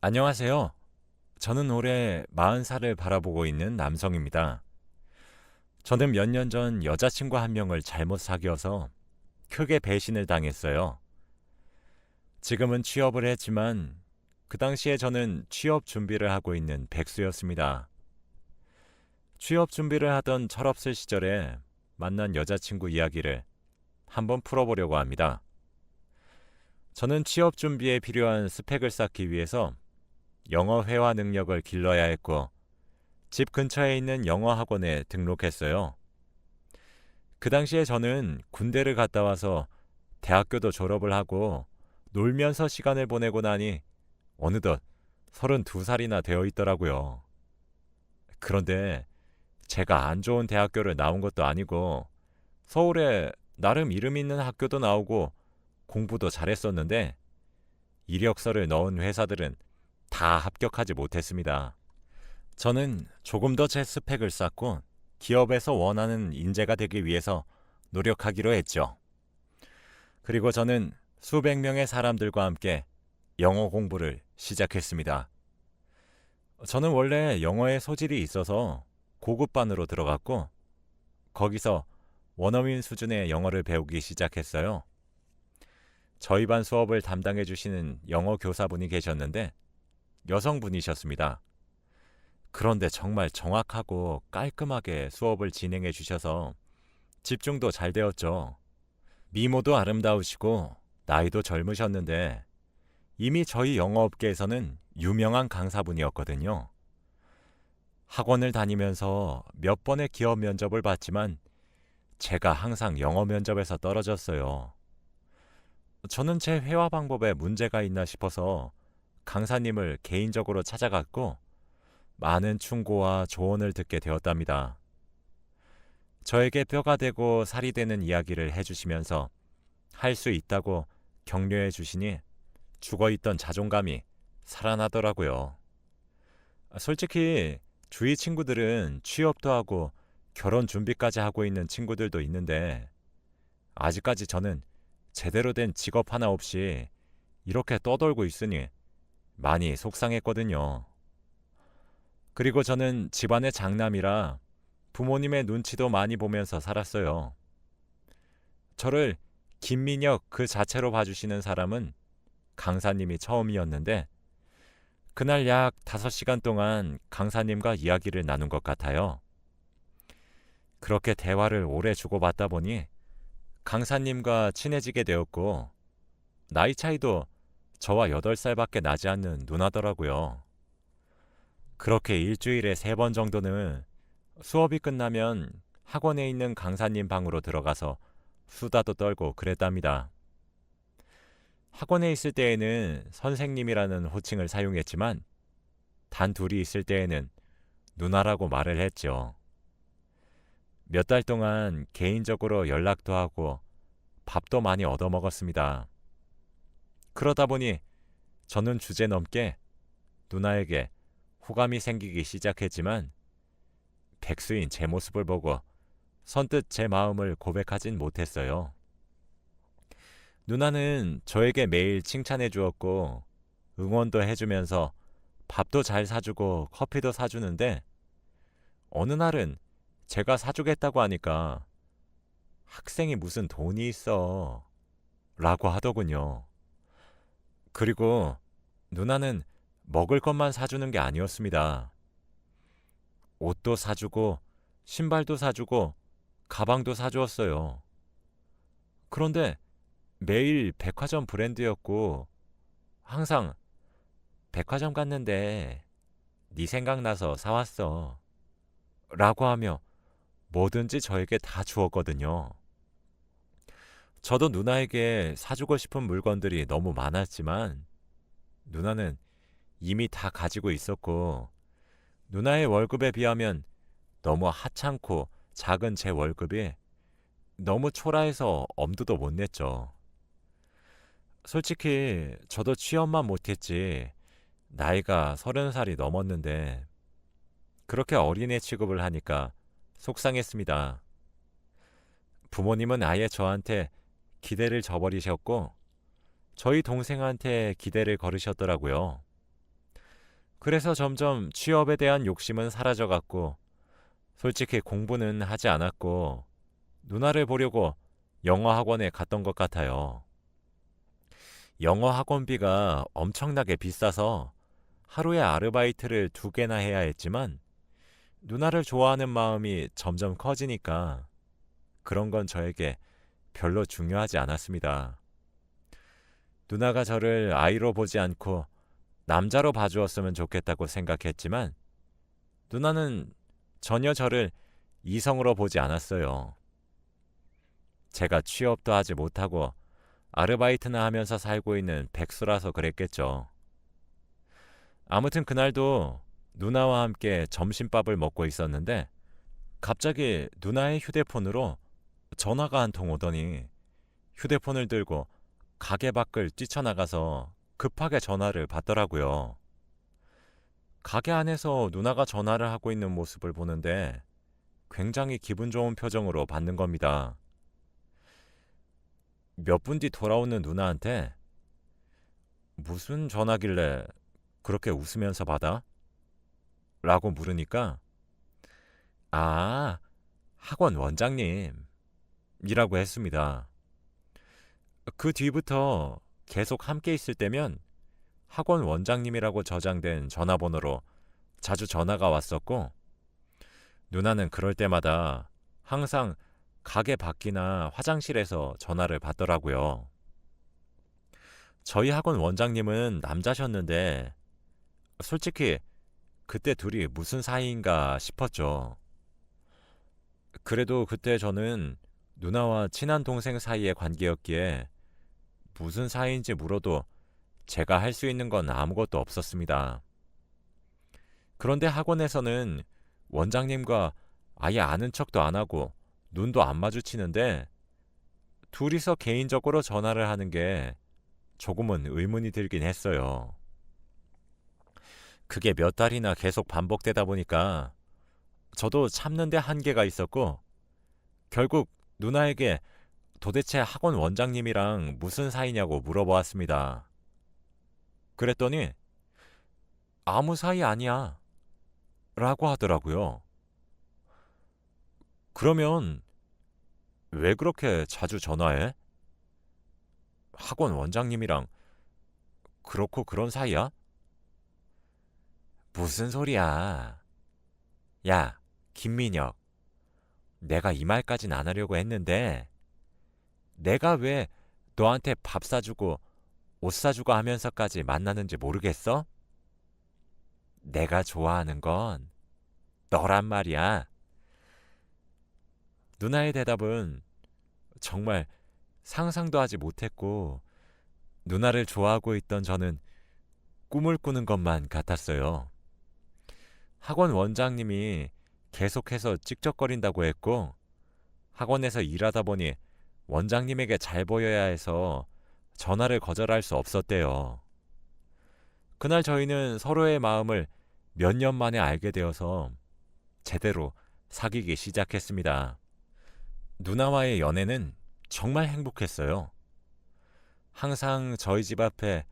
안녕하세요. 저는 올해 40살을 바라보고 있는 남성입니다. 저는 몇 년 전 여자친구 한 명을 잘못 사귀어서 크게 배신을 당했어요. 지금은 취업을 했지만 그 당시에 저는 취업 준비를 하고 있는 백수였습니다. 취업 준비를 하던 철없을 시절에 만난 여자친구 이야기를 한번 풀어보려고 합니다. 저는 취업 준비에 필요한 스펙을 쌓기 위해서 영어 회화 능력을 길러야 했고 집 근처에 있는 영어 학원에 등록했어요. 그 당시에 저는 군대를 갔다 와서 대학교도 졸업을 하고 놀면서 시간을 보내고 나니 어느덧 32살이나 되어 있더라고요. 그런데 제가 안 좋은 대학교를 나온 것도 아니고 서울에 나름 이름 있는 학교도 나오고 공부도 잘했었는데 이력서를 넣은 회사들은 다 합격하지 못했습니다. 저는 조금 더 제 스펙을 쌓고 기업에서 원하는 인재가 되기 위해서 노력하기로 했죠. 그리고 저는 수백 명의 사람들과 함께 영어 공부를 시작했습니다. 저는 원래 영어에 소질이 있어서 고급반으로 들어갔고 거기서 원어민 수준의 영어를 배우기 시작했어요. 저희 반 수업을 담당해 주시는 영어 교사분이 계셨는데 여성분이셨습니다. 그런데 정말 정확하고 깔끔하게 수업을 진행해 주셔서 집중도 잘 되었죠. 미모도 아름다우시고 나이도 젊으셨는데 이미 저희 영어업계에서는 유명한 강사분이었거든요. 학원을 다니면서 몇 번의 기업 면접을 봤지만 제가 항상 영어 면접에서 떨어졌어요. 저는 제 회화 방법에 문제가 있나 싶어서 강사님을 개인적으로 찾아갔고 많은 충고와 조언을 듣게 되었답니다. 저에게 뼈가 되고 살이 되는 이야기를 해주시면서 할 수 있다고 격려해 주시니 죽어있던 자존감이 살아나더라고요. 솔직히 주위 친구들은 취업도 하고 결혼 준비까지 하고 있는 친구들도 있는데 아직까지 저는 제대로 된 직업 하나 없이 이렇게 떠돌고 있으니 많이 속상했거든요. 그리고 저는 집안의 장남이라 부모님의 눈치도 많이 보면서 살았어요. 저를 김민혁 그 자체로 봐주시는 사람은 강사님이 처음이었는데 그날 약 5시간 동안 강사님과 이야기를 나눈 것 같아요. 그렇게 대화를 오래 주고받다 보니 강사님과 친해지게 되었고 나이 차이도 저와 8살밖에 나지 않는 누나더라고요. 그렇게 일주일에 3번 정도는 수업이 끝나면 학원에 있는 강사님 방으로 들어가서 수다도 떨고 그랬답니다. 학원에 있을 때에는 선생님이라는 호칭을 사용했지만 단 둘이 있을 때에는 누나라고 말을 했죠. 몇 달 동안 개인적으로 연락도 하고 밥도 많이 얻어먹었습니다. 그러다 보니 저는 주제넘게 누나에게 호감이 생기기 시작했지만 백수인 제 모습을 보고 선뜻 제 마음을 고백하진 못했어요. 누나는 저에게 매일 칭찬해 주었고 응원도 해주면서 밥도 잘 사주고 커피도 사주는데 어느 날은 제가 사주겠다고 하니까 학생이 무슨 돈이 있어 라고 하더군요. 그리고 누나는 먹을 것만 사주는 게 아니었습니다. 옷도 사주고 신발도 사주고 가방도 사주었어요. 그런데 매일 백화점 브랜드였고 항상 백화점 갔는데 네 생각나서 사왔어 라고 하며 뭐든지 저에게 다 주었거든요. 저도 누나에게 사주고 싶은 물건들이 너무 많았지만 누나는 이미 다 가지고 있었고 누나의 월급에 비하면 너무 하찮고 작은 제 월급이 너무 초라해서 엄두도 못 냈죠. 솔직히 저도 취업만 못했지 나이가 30살이 넘었는데 그렇게 어린애 취급을 하니까 속상했습니다. 부모님은 아예 저한테 기대를 저버리셨고 저희 동생한테 기대를 걸으셨더라고요. 그래서 점점 취업에 대한 욕심은 사라져갔고, 솔직히 공부는 하지 않았고, 누나를 보려고 영어 학원에 갔던 것 같아요. 영어 학원비가 엄청나게 비싸서 하루에 아르바이트를 2개나 해야 했지만, 누나를 좋아하는 마음이 점점 커지니까 그런 건 저에게 별로 중요하지 않았습니다. 누나가 저를 아이로 보지 않고 남자로 봐주었으면 좋겠다고 생각했지만, 누나는 전혀 저를 이성으로 보지 않았어요. 제가 취업도 하지 못하고 아르바이트나 하면서 살고 있는 백수라서 그랬겠죠. 아무튼 그날도 누나와 함께 점심밥을 먹고 있었는데, 갑자기 누나의 휴대폰으로 전화가 한 통 오더니 휴대폰을 들고 가게 밖을 뛰쳐나가서 급하게 전화를 받더라고요. 가게 안에서 누나가 전화를 하고 있는 모습을 보는데 굉장히 기분 좋은 표정으로 받는 겁니다. 몇 분 뒤 돌아오는 누나한테 무슨 전화길래 그렇게 웃으면서 받아? 라고 물으니까, 아, 학원 원장님 이라고 했습니다. 그 뒤부터 계속 함께 있을 때면 학원 원장님이라고 저장된 전화번호로 자주 전화가 왔었고, 누나는 그럴 때마다 항상 가게 밖이나 화장실에서 전화를 받더라고요. 저희 학원 원장님은 남자셨는데 솔직히 그때 둘이 무슨 사이인가 싶었죠. 그래도 그때 저는 누나와 친한 동생 사이의 관계였기에 무슨 사이인지 물어도 제가 할 수 있는 건 아무것도 없었습니다. 그런데 학원에서는 원장님과 아예 아는 척도 안 하고 눈도 안 마주치는데 둘이서 개인적으로 전화를 하는 게 조금은 의문이 들긴 했어요. 그게 몇 달이나 계속 반복되다 보니까 저도 참는데 한계가 있었고, 결국 누나에게 도대체 학원 원장님이랑 무슨 사이냐고 물어보았습니다. 그랬더니 아무 사이 아니야 라고 하더라고요. 그러면 왜 그렇게 자주 전화해? 학원 원장님이랑 그렇고 그런 사이야? 무슨 소리야. 야, 김민혁. 내가 이 말까진 안 하려고 했는데 내가 왜 너한테 밥 사주고 옷 사주고 하면서까지 만나는지 모르겠어? 내가 좋아하는 건 너란 말이야. 누나의 대답은 정말 상상도 하지 못했고, 누나를 좋아하고 있던 저는 꿈을 꾸는 것만 같았어요. 학원 원장님이 계속해서 찍적거린다고 했고, 학원에서 일하다 보니 원장님에게 잘 보여야 해서 전화를 거절할 수 없었대요. 그날 저희는 서로의 마음을 몇 년 만에 알게 되어서 제대로 사귀기 시작했습니다. 누나와의 연애는 정말 행복했어요. 항상 저희 집 앞에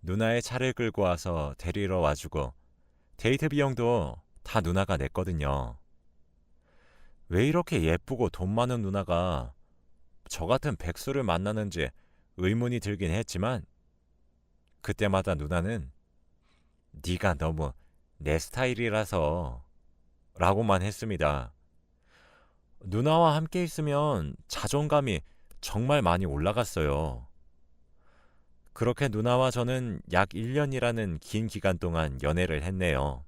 누나의 차를 끌고 와서 데리러 와주고, 데이트 비용도 다 누나가 냈거든요. 왜 이렇게 예쁘고 돈 많은 누나가 저 같은 백수를 만나는지 의문이 들긴 했지만, 그때마다 누나는 네가 너무 내 스타일이라서 라고만 했습니다. 누나와 함께 있으면 자존감이 정말 많이 올라갔어요. 그렇게 누나와 저는 약 1년이라는 긴 기간 동안 연애를 했네요.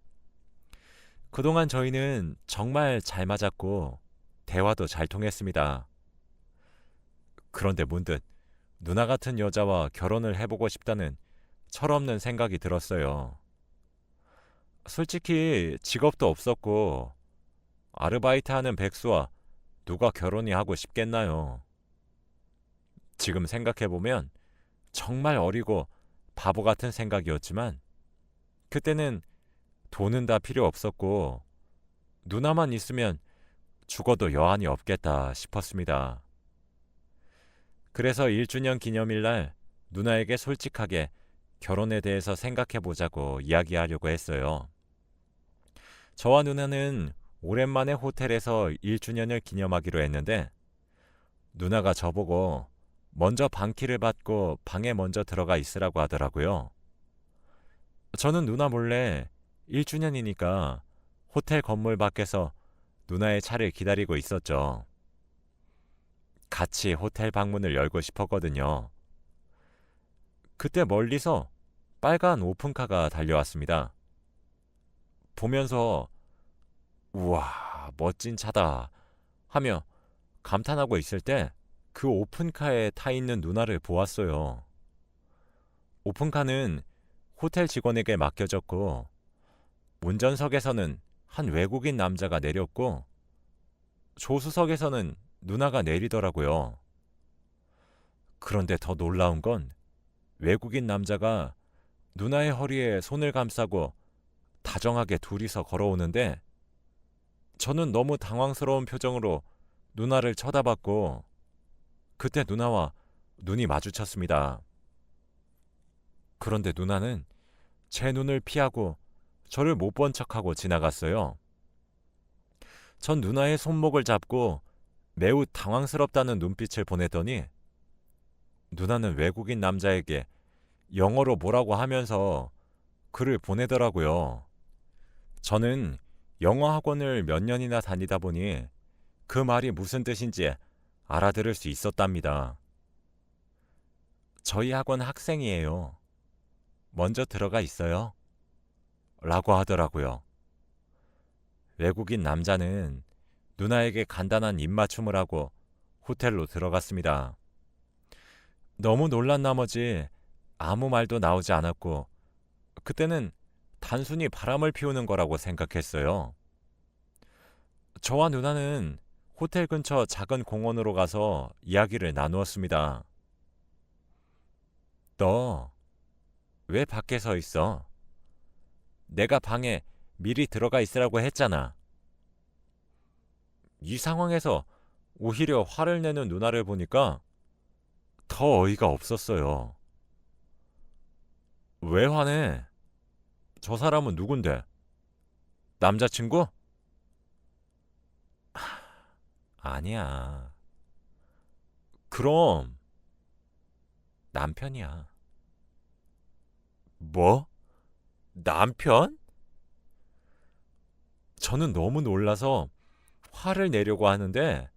그동안 저희는 정말 잘 맞았고 대화도 잘 통했습니다. 그런데 문득 누나 같은 여자와 결혼을 해보고 싶다는 철없는 생각이 들었어요. 솔직히 직업도 없었고 아르바이트하는 백수와 누가 결혼이 하고 싶겠나요? 지금 생각해보면 정말 어리고 바보 같은 생각이었지만, 그때는 돈은 다 필요 없었고 누나만 있으면 죽어도 여한이 없겠다 싶었습니다. 그래서 1주년 기념일날 누나에게 솔직하게 결혼에 대해서 생각해 보자고 이야기하려고 했어요. 저와 누나는 오랜만에 호텔에서 1주년을 기념하기로 했는데 누나가 저보고 먼저 방키를 받고 방에 먼저 들어가 있으라고 하더라고요. 저는 누나 몰래 1주년이니까 호텔 건물 밖에서 누나의 차를 기다리고 있었죠. 같이 호텔 방문을 열고 싶었거든요. 그때 멀리서 빨간 오픈카가 달려왔습니다. 보면서 우와, 멋진 차다 하며 감탄하고 있을 때 그 오픈카에 타 있는 누나를 보았어요. 오픈카는 호텔 직원에게 맡겨졌고 운전석에서는 한 외국인 남자가 내렸고 조수석에서는 누나가 내리더라고요. 그런데 더 놀라운 건 외국인 남자가 누나의 허리에 손을 감싸고 다정하게 둘이서 걸어오는데 저는 너무 당황스러운 표정으로 누나를 쳐다봤고 그때 누나와 눈이 마주쳤습니다. 그런데 누나는 제 눈을 피하고 저를 못 본 척하고 지나갔어요. 전 누나의 손목을 잡고 매우 당황스럽다는 눈빛을 보냈더니 누나는 외국인 남자에게 영어로 뭐라고 하면서 글을 보내더라고요. 저는 영어 학원을 몇 년이나 다니다 보니 그 말이 무슨 뜻인지 알아들을 수 있었답니다. 저희 학원 학생이에요. 먼저 들어가 있어요. 라고 하더라고요. 외국인 남자는 누나에게 간단한 입맞춤을 하고 호텔로 들어갔습니다. 너무 놀란 나머지 아무 말도 나오지 않았고 그때는 단순히 바람을 피우는 거라고 생각했어요. 저와 누나는 호텔 근처 작은 공원으로 가서 이야기를 나누었습니다. 너 왜 밖에 서 있어? 내가 방에 미리 들어가 있으라고 했잖아. 이 상황에서 오히려 화를 내는 누나를 보니까 더 어이가 없었어요. 왜 화내? 저 사람은 누군데? 남자친구? 아니야. 그럼 남편이야. 뭐? 남편? 저는 너무 놀라서 화를 내려고 하는데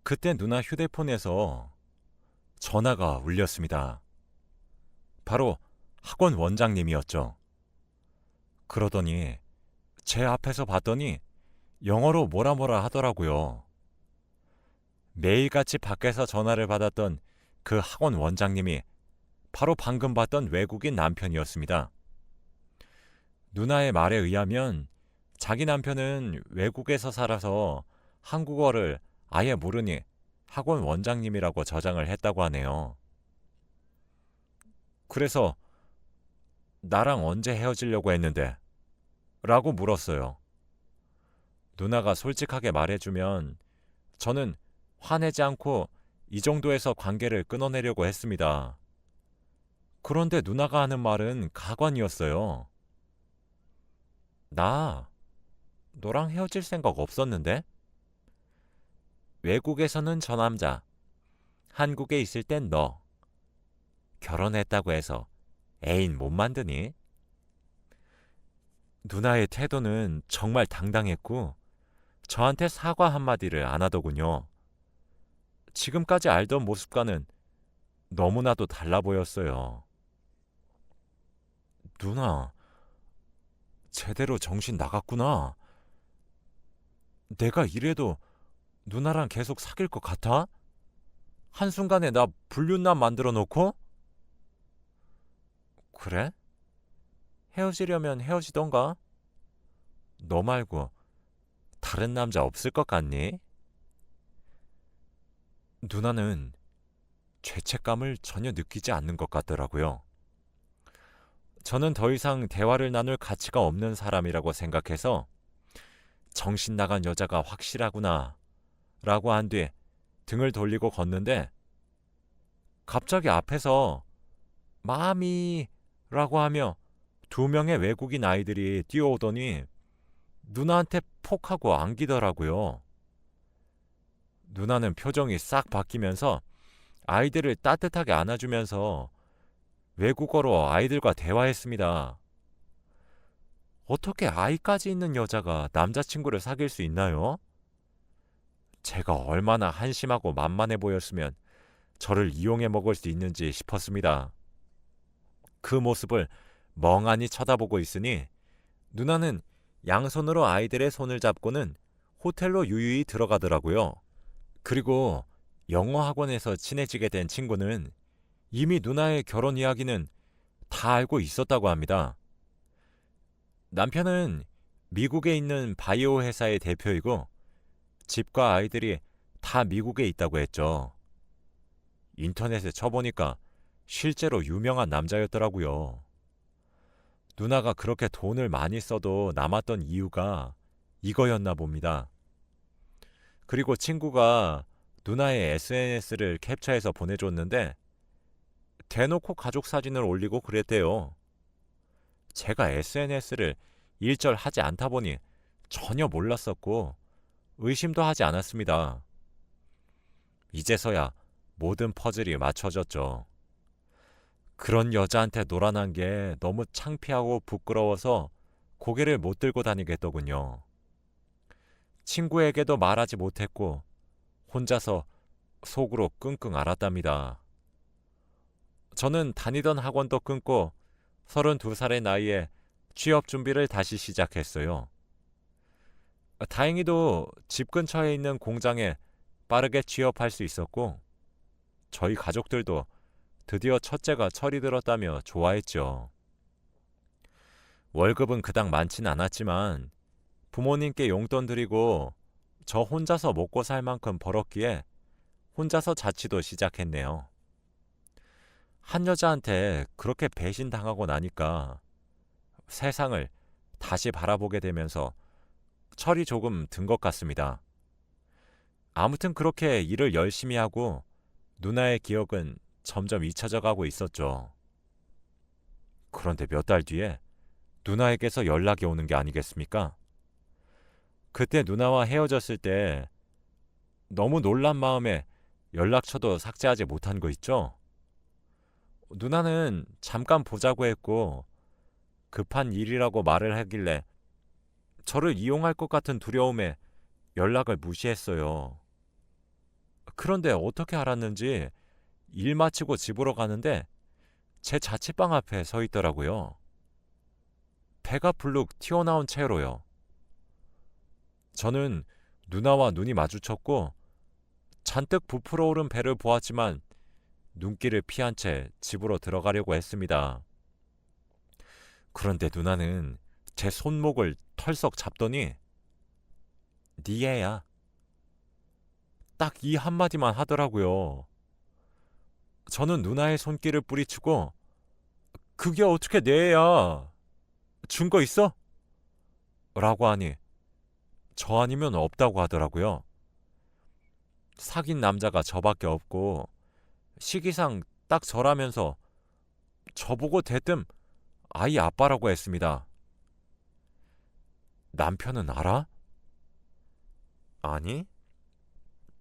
그때 누나 휴대폰에서 전화가 울렸습니다. 바로 학원 원장님이었죠. 그러더니 제 앞에서 봤더니 영어로 뭐라 하더라고요. 매일같이 밖에서 전화를 받았던 그 학원 원장님이 바로 방금 봤던 외국인 남편이었습니다. 누나의 말에 의하면 자기 남편은 외국에서 살아서 한국어를 아예 모르니 학원 원장님이라고 저장을 했다고 하네요. 그래서 나랑 언제 헤어지려고 했는데? 라고 물었어요. 누나가 솔직하게 말해주면 저는 화내지 않고 이 정도에서 관계를 끊어내려고 했습니다. 그런데 누나가 하는 말은 가관이었어요. 나 너랑 헤어질 생각 없었는데? 외국에서는 저 남자, 한국에 있을 땐 너. 결혼했다고 해서 애인 못 만드니? 누나의 태도는 정말 당당했고 저한테 사과 한마디를 안 하더군요. 지금까지 알던 모습과는 너무나도 달라 보였어요. 누나, 제대로 정신 나갔구나. 내가 이래도 누나랑 계속 사귈 것 같아? 한순간에 나 불륜남 만들어 놓고? 그래? 헤어지려면 헤어지던가? 너 말고 다른 남자 없을 것 같니? 누나는 죄책감을 전혀 느끼지 않는 것 같더라고요. 저는 더 이상 대화를 나눌 가치가 없는 사람이라고 생각해서 정신 나간 여자가 확실하구나 라고 한 뒤 등을 돌리고 걷는데 갑자기 앞에서 마미 라고 하며 2명의 외국인 아이들이 뛰어오더니 누나한테 폭하고 안기더라고요. 누나는 표정이 싹 바뀌면서 아이들을 따뜻하게 안아주면서 외국어로 아이들과 대화했습니다. 어떻게 아이까지 있는 여자가 남자친구를 사귈 수 있나요? 제가 얼마나 한심하고 만만해 보였으면 저를 이용해 먹을 수 있는지 싶었습니다. 그 모습을 멍하니 쳐다보고 있으니 누나는 양손으로 아이들의 손을 잡고는 호텔로 유유히 들어가더라고요. 그리고 영어 학원에서 친해지게 된 친구는 이미 누나의 결혼 이야기는 다 알고 있었다고 합니다. 남편은 미국에 있는 바이오 회사의 대표이고 집과 아이들이 다 미국에 있다고 했죠. 인터넷에 쳐보니까 실제로 유명한 남자였더라고요. 누나가 그렇게 돈을 많이 써도 남았던 이유가 이거였나 봅니다. 그리고 친구가 누나의 SNS를 캡처해서 보내줬는데 대놓고 가족 사진을 올리고 그랬대요. 제가 SNS를 일절 하지 않다 보니 전혀 몰랐었고 의심도 하지 않았습니다. 이제서야 모든 퍼즐이 맞춰졌죠. 그런 여자한테 놀아난 게 너무 창피하고 부끄러워서 고개를 못 들고 다니겠더군요. 친구에게도 말하지 못했고 혼자서 속으로 끙끙 앓았답니다. 저는 다니던 학원도 끊고 32살의 나이에 취업 준비를 다시 시작했어요. 다행히도 집 근처에 있는 공장에 빠르게 취업할 수 있었고 저희 가족들도 드디어 첫째가 철이 들었다며 좋아했죠. 월급은 그닥 많진 않았지만 부모님께 용돈 드리고 저 혼자서 먹고 살 만큼 벌었기에 혼자서 자취도 시작했네요. 한 여자한테 그렇게 배신당하고 나니까 세상을 다시 바라보게 되면서 철이 조금 든 것 같습니다. 아무튼 그렇게 일을 열심히 하고 누나의 기억은 점점 잊혀져 가고 있었죠. 그런데 몇 달 뒤에 누나에게서 연락이 오는 게 아니겠습니까? 그때 누나와 헤어졌을 때 너무 놀란 마음에 연락처도 삭제하지 못한 거 있죠? 누나는 잠깐 보자고 했고 급한 일이라고 말을 하길래 저를 이용할 것 같은 두려움에 연락을 무시했어요. 그런데 어떻게 알았는지 일 마치고 집으로 가는데 제 자취방 앞에 서 있더라고요. 배가 불룩 튀어나온 채로요. 저는 누나와 눈이 마주쳤고 잔뜩 부풀어 오른 배를 보았지만 눈길을 피한 채 집으로 들어가려고 했습니다. 그런데 누나는 제 손목을 털썩 잡더니 네 애야. 딱 이 한마디만 하더라고요. 저는 누나의 손길을 뿌리치고 그게 어떻게 내 애야? 증거 있어? 라고 하니 저 아니면 없다고 하더라고요. 사귄 남자가 저밖에 없고 시기상 딱 저라면서 저보고 대뜸 아이 아빠라고 했습니다. 남편은 알아? 아니,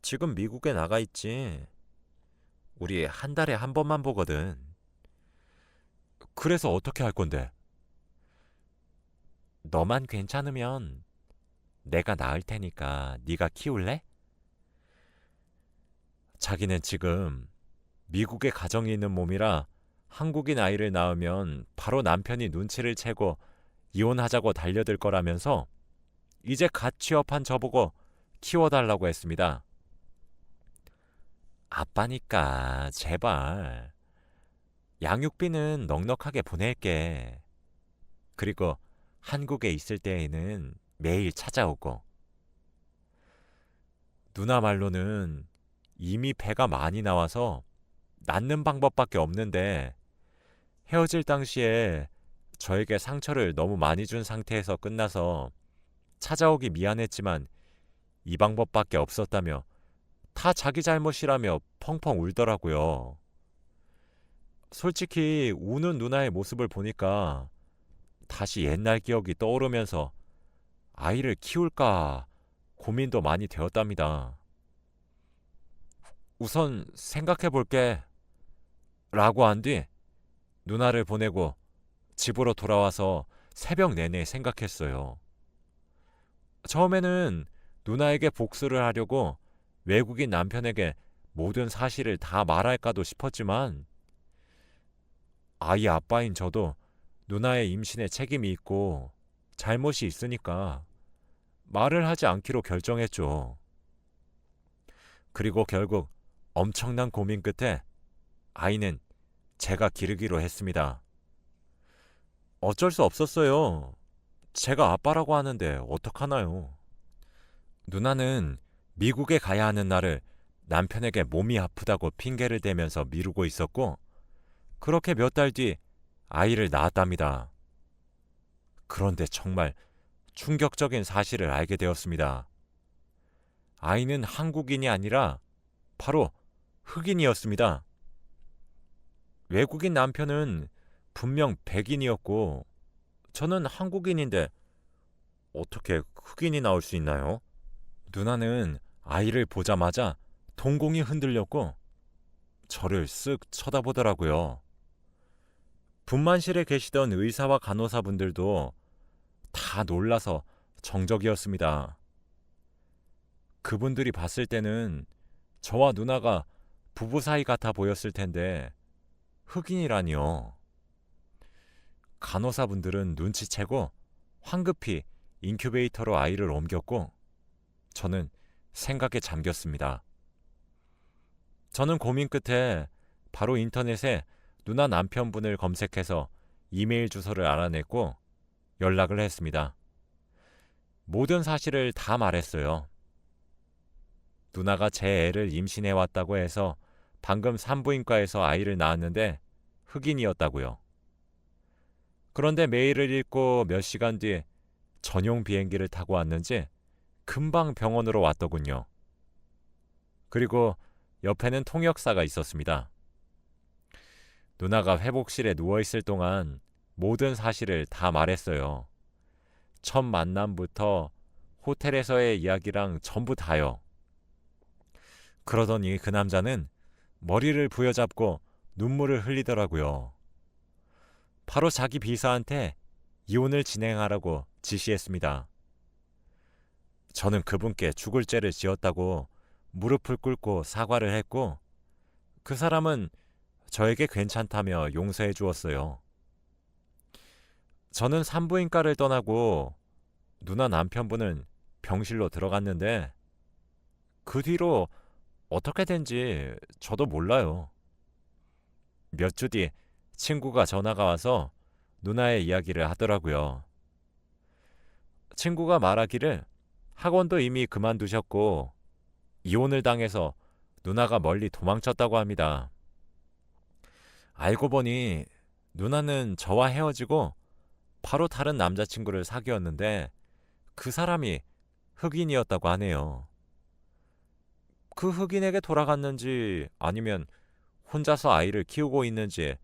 지금 미국에 나가 있지. 우리 한 달에 한 번만 보거든. 그래서 어떻게 할 건데? 너만 괜찮으면 내가 낳을 테니까 네가 키울래? 자기는 지금 미국에 가정이 있는 몸이라 한국인 아이를 낳으면 바로 남편이 눈치를 채고 이혼하자고 달려들 거라면서 이제 갓 취업한 저보고 키워달라고 했습니다. 아빠니까 제발. 양육비는 넉넉하게 보낼게. 그리고 한국에 있을 때에는 매일 찾아오고. 누나 말로는 이미 배가 많이 나와서 낳는 방법밖에 없는데 헤어질 당시에 저에게 상처를 너무 많이 준 상태에서 끝나서 찾아오기 미안했지만 이 방법밖에 없었다며 다 자기 잘못이라며 펑펑 울더라고요. 솔직히 우는 누나의 모습을 보니까 다시 옛날 기억이 떠오르면서 아이를 키울까 고민도 많이 되었답니다. 우선 생각해 볼게 라고 한 뒤 누나를 보내고 집으로 돌아와서 새벽 내내 생각했어요. 처음에는 누나에게 복수를 하려고 외국인 남편에게 모든 사실을 다 말할까도 싶었지만 아이 아빠인 저도 누나의 임신에 책임이 있고 잘못이 있으니까 말을 하지 않기로 결정했죠. 그리고 결국 엄청난 고민 끝에 아이는 제가 기르기로 했습니다. 어쩔 수 없었어요. 제가 아빠라고 하는데 어떡하나요? 누나는 미국에 가야 하는 날을 남편에게 몸이 아프다고 핑계를 대면서 미루고 있었고, 그렇게 몇 달 뒤 아이를 낳았답니다. 그런데 정말 충격적인 사실을 알게 되었습니다. 아이는 한국인이 아니라 바로 흑인이었습니다. 외국인 남편은 분명 백인이었고, 저는 한국인인데 어떻게 흑인이 나올 수 있나요? 누나는 아이를 보자마자 동공이 흔들렸고 저를 쓱 쳐다보더라고요. 분만실에 계시던 의사와 간호사분들도 다 놀라서 정적이었습니다. 그분들이 봤을 때는 저와 누나가 부부 사이 같아 보였을 텐데 흑인이라니요. 간호사분들은 눈치채고 황급히 인큐베이터로 아이를 옮겼고 저는 생각에 잠겼습니다. 저는 고민 끝에 바로 인터넷에 누나 남편분을 검색해서 이메일 주소를 알아냈고 연락을 했습니다. 모든 사실을 다 말했어요. 누나가 제 애를 임신해왔다고 해서 방금 산부인과에서 아이를 낳았는데 흑인이었다고요. 그런데 메일을 읽고 몇 시간 뒤 전용 비행기를 타고 왔는지 금방 병원으로 왔더군요. 그리고 옆에는 통역사가 있었습니다. 누나가 회복실에 누워있을 동안 모든 사실을 다 말했어요. 첫 만남부터 호텔에서의 이야기랑 전부 다요. 그러더니 그 남자는 머리를 부여잡고 눈물을 흘리더라고요. 바로 자기 비서한테 이혼을 진행하라고 지시했습니다. 저는 그분께 죽을 죄를 지었다고 무릎을 꿇고 사과를 했고 그 사람은 저에게 괜찮다며 용서해 주었어요. 저는 산부인과를 떠나고 누나 남편분은 병실로 들어갔는데 그 뒤로 어떻게 된지 저도 몰라요. 몇 주 뒤 친구가 전화가 와서 누나의 이야기를 하더라고요. 친구가 말하기를 학원도 이미 그만두셨고 이혼을 당해서 누나가 멀리 도망쳤다고 합니다. 알고 보니 누나는 저와 헤어지고 바로 다른 남자친구를 사귀었는데 그 사람이 흑인이었다고 하네요. 그 흑인에게 돌아갔는지 아니면 혼자서 아이를 키우고 있는지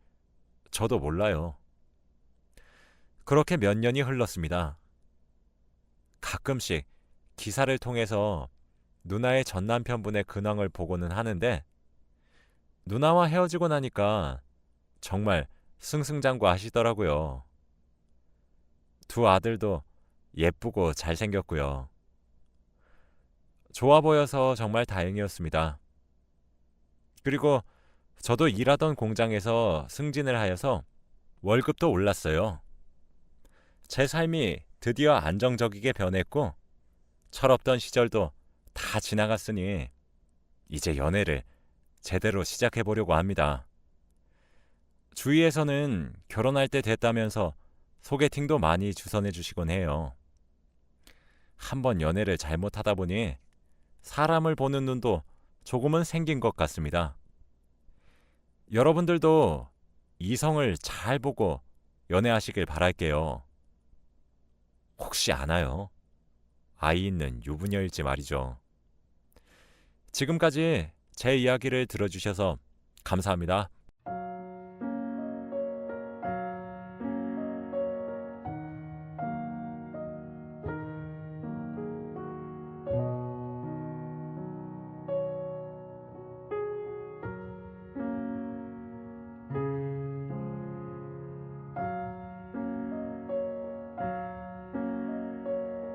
저도 몰라요. 그렇게 몇 년이 흘렀습니다. 가끔씩 기사를 통해서 누나의 전 남편분의 근황을 보고는 하는데 누나와 헤어지고 나니까 정말 승승장구하시더라고요. 두 아들도 예쁘고 잘생겼고요. 좋아 보여서 정말 다행이었습니다. 그리고 저도 일하던 공장에서 승진을 하여서 월급도 올랐어요. 제 삶이 드디어 안정적이게 변했고 철없던 시절도 다 지나갔으니 이제 연애를 제대로 시작해 보려고 합니다. 주위에서는 결혼할 때 됐다면서 소개팅도 많이 주선해 주시곤 해요. 한번 연애를 잘못하다 보니 사람을 보는 눈도 조금은 생긴 것 같습니다. 여러분들도 이성을 잘 보고 연애하시길 바랄게요. 혹시 아나요? 아이 있는 유부녀일지 말이죠. 지금까지 제 이야기를 들어주셔서 감사합니다.